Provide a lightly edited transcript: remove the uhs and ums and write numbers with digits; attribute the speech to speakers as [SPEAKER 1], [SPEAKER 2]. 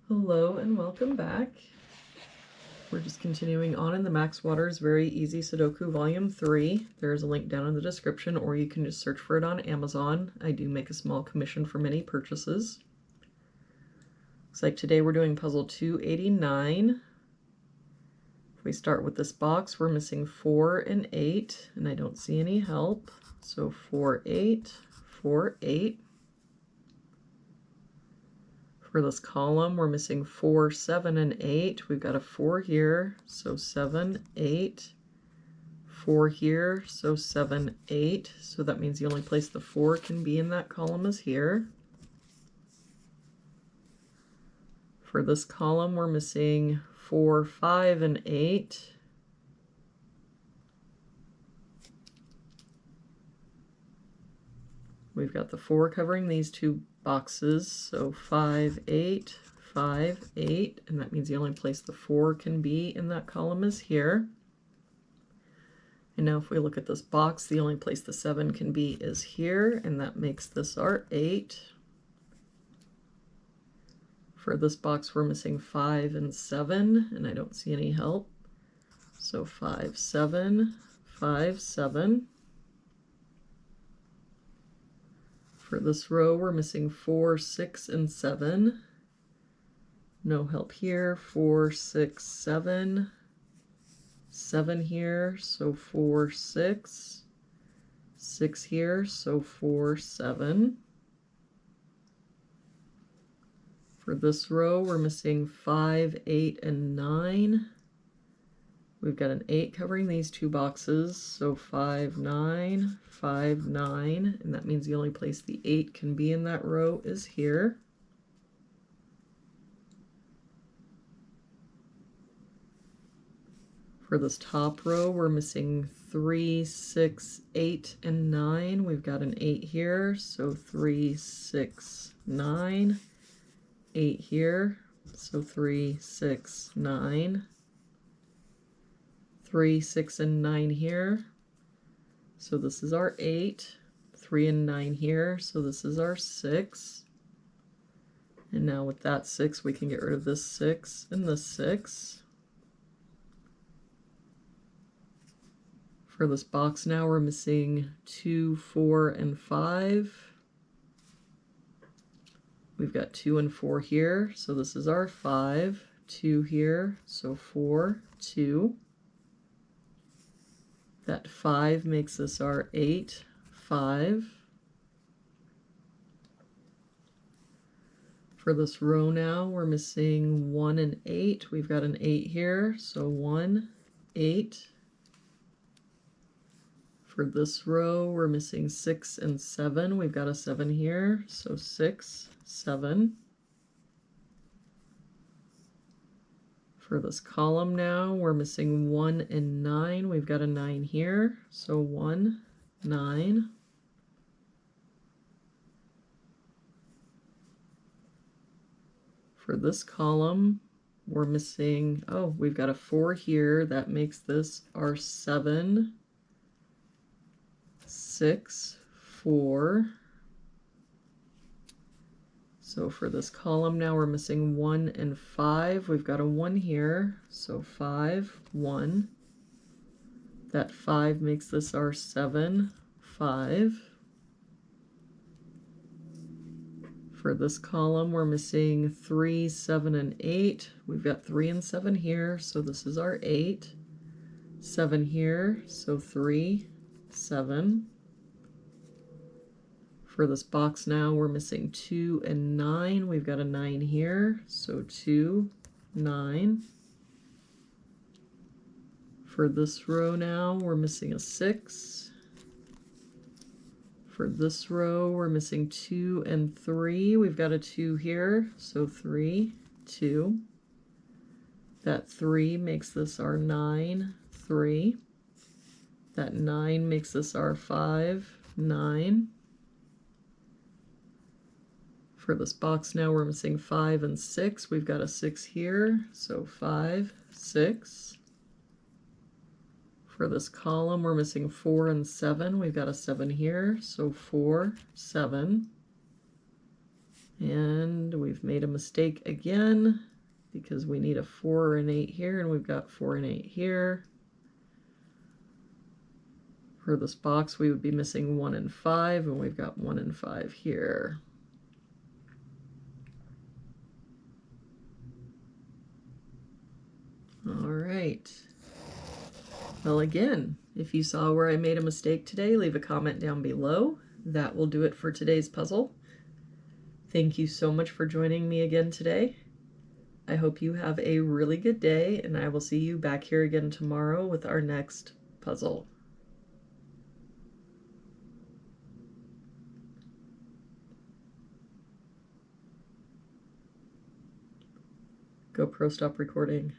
[SPEAKER 1] Hello and welcome back. We're just continuing on in the Max Waters Very Easy Sudoku Volume 3. There's a link down in the description, or you can just search for it on Amazon. I do make a small commission for many purchases. Looks like today we're doing puzzle 289. If we start with this box, we're missing 4 and 8, and I don't see any help. So 4, 8, 4, 8. For this column, we're missing 4, 7, and 8. We've got a 4 here, so 7, 8. 4 here, so 7, 8. So that means the only place the 4 can be in that column is here. For this column, we're missing 4, 5, and 8. We've got the 4 covering these two boxes, so 5, 8, 5, 8, and that means the only place the 4 can be in that column is here. And now if we look at this box, the only place the 7 can be is here, and that makes this our 8. For this box, we're missing 5 and 7, and I don't see any help. So 5, 7, 5, 7. For this row, we're missing 4, 6, and 7. No help here. 4, 6, 7. 7 here, so 4, 6. 6 here, so 4, 7. For this row, we're missing 5, 8, and 9. We've got an 8 covering these two boxes, so 5, 9, 5, 9, and that means the only place the 8 can be in that row is here. For this top row, we're missing 3, 6, 8, and 9. We've got an 8 here, so 3, 6, 9. 8 here, so 3, 6, 9. 3, 6, and 9 here, so this is our 8. 3 and 9 here, so this is our 6. And now with that 6, we can get rid of this 6 and this 6. For this box now, we're missing 2, 4, and 5. We've got 2 and 4 here, so this is our 5. 2 here, so 4, 2. That 5 makes this our 8, 5. For this row now, we're missing 1 and 8. We've got an 8 here, so 1, 8. For this row, we're missing 6 and 7. We've got a 7 here, so 6, 7. For this column now, we're missing 1 and 9. We've got a 9 here, so 1, 9. For this column, we're missing, oh, we've got a 4 here. That makes this our 7, 6, 4. So for this column now, we're missing 1 and 5. We've got a 1 here, so 5, 1. That 5 makes this our 7, 5. For this column, we're missing 3, 7, and 8. We've got 3 and 7 here, so this is our 8. 7 here, so 3, 7. For this box now, we're missing 2 and 9. We've got a 9 here, so 2, 9. For this row now, we're missing a 6. For this row, we're missing 2 and 3. We've got a 2 here, so 3, 2. That 3 makes this our 9, 3. That 9 makes this our 5, 9. For this box now, we're missing 5 and 6. We've got a 6 here, so 5, 6. For this column, we're missing 4 and 7. We've got a 7 here, so 4, 7. And we've made a mistake again because we need a 4 and 8 here, and we've got 4 and 8 here. For this box, we would be missing 1 and 5, and we've got 1 and 5 here. All right. Well, again, if you saw where I made a mistake today, leave a comment down below. That will do it for today's puzzle. Thank you so much for joining me again today. I hope you have a really good day, and I will see you back here again tomorrow with our next puzzle. GoPro, stop recording.